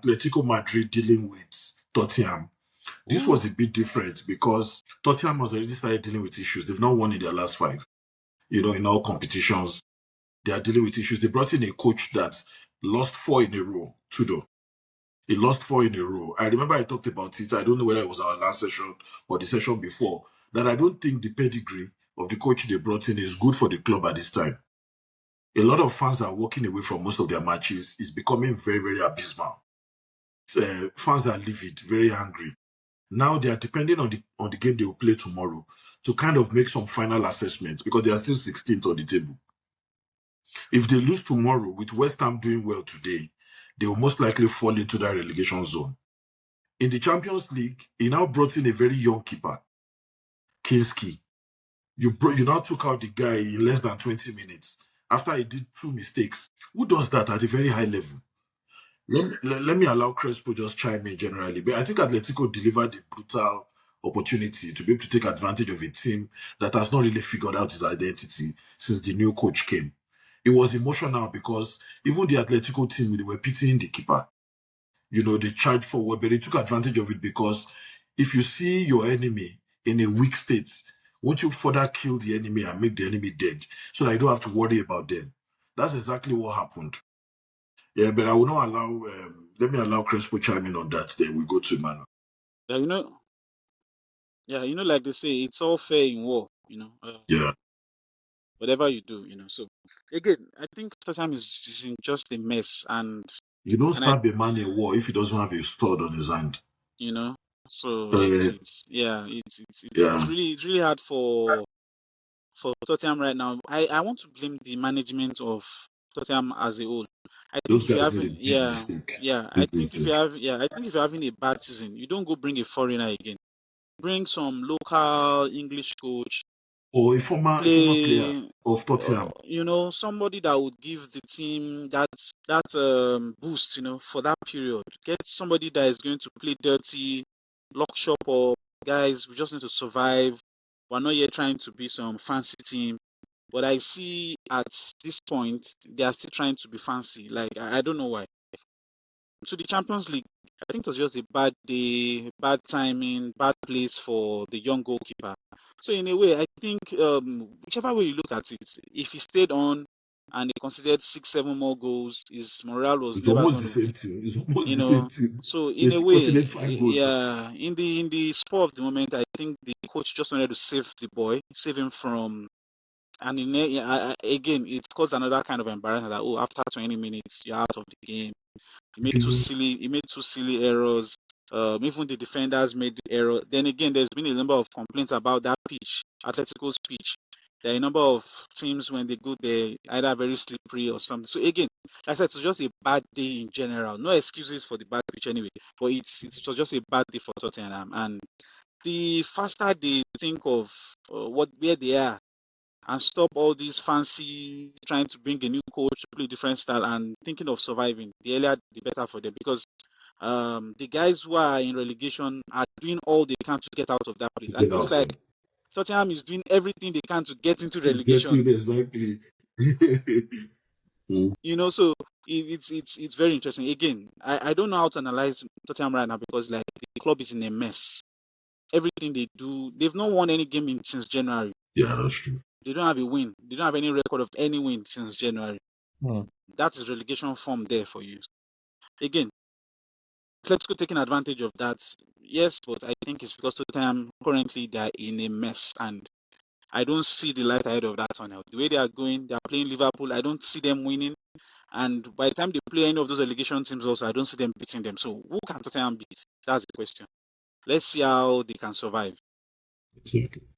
Atletico Madrid dealing with Tottenham. This was a bit different because Tottenham has already started dealing with issues. They've not won in their last five. In all competitions, they are dealing with issues. They brought in a coach that lost four in a row, Tudor. He lost four in a row. I remember I talked about it. I don't know whether it was our last session or the session before, that I don't think the pedigree of the coach they brought in is good for the club at this time. A lot of fans are walking away from most of their matches. It's becoming very, very abysmal. Fans are livid, very angry. Now they are depending on the game they will play tomorrow to kind of make some final assessments because they are still 16th on the table. If they lose tomorrow with West Ham doing well today, they will most likely fall into that relegation zone. In the Champions League, he now brought in a very young keeper, Kinski. You now took out the guy in less than 20 minutes after he did two mistakes. Who does that at a very high level? Let me allow Crespo just chime in generally. But I think Atletico delivered a brutal opportunity to be able to take advantage of a team that has not really figured out its identity since the new coach came. It was emotional because even the Atletico team, they were pitying the keeper. They charged forward, but they took advantage of it because if you see your enemy in a weak state, won't you further kill the enemy and make the enemy dead so that you don't have to worry about them? That's exactly what happened. Yeah, but I will not allow, let me allow Crespo chime in on that, then we go to Emmanuel. Like they say, it's all fair in war, Yeah. Whatever you do, So again, I think Tottenham is in just a mess, and you don't stab a man in war if he doesn't have a sword on his hand. So it's really hard for Tottenham right now. I want to blame the management of Tottenham as a whole. I think if you're having I think if you're having a bad season, you don't go bring a foreigner again. Bring some local English coach or a former player of Tottenham. Somebody that would give the team that boost, for that period. Get somebody that is going to play dirty, lock shop up. Guys, we just need to survive. We're not yet trying to be some fancy team. But I see at this point, they are still trying to be fancy. Like, I don't know why. To the Champions League, I think it was just a bad day, bad timing, bad place for the young goalkeeper. So in a way, I think whichever way you look at it, if he stayed on and he considered 6-7 more goals, his morale was never going to be. It's almost the same team. So in a way, in the spur of the moment, I think the coach just wanted to save the boy, save him from. And again, it caused another kind of embarrassment that after 20 minutes you're out of the game. He made two silly errors. Even the defenders made the error. Then again, there's been a number of complaints about that pitch, Atletico's pitch. There are a number of teams when they go there, either very slippery or something. So again, like I said, it was just a bad day in general. No excuses for the bad pitch anyway, but it was just a bad day for Tottenham. And the faster they think of where they are and stop all these fancy trying to bring a new coach to play a different style and thinking of surviving, the earlier the better for them, because the guys who are in relegation are doing all they can to get out of that place. And it looks like Tottenham is doing everything they can to get into relegation. Exactly. So it's very interesting. Again, I don't know how to analyze Tottenham right now because like the club is in a mess. Everything they do, they've not won any game since January. Yeah, that's true. They don't have a win. They don't have any record of any win since January. That is relegation form there for you. Again, Atletico taking advantage of that. Yes, but I think it's because Tottenham currently they're in a mess and I don't see the light ahead of that tunnel. The way they are going, they are playing Liverpool. I don't see them winning. And by the time they play any of those relegation teams also, I don't see them beating them. So who can Tottenham beat? That's the question. Let's see how they can survive.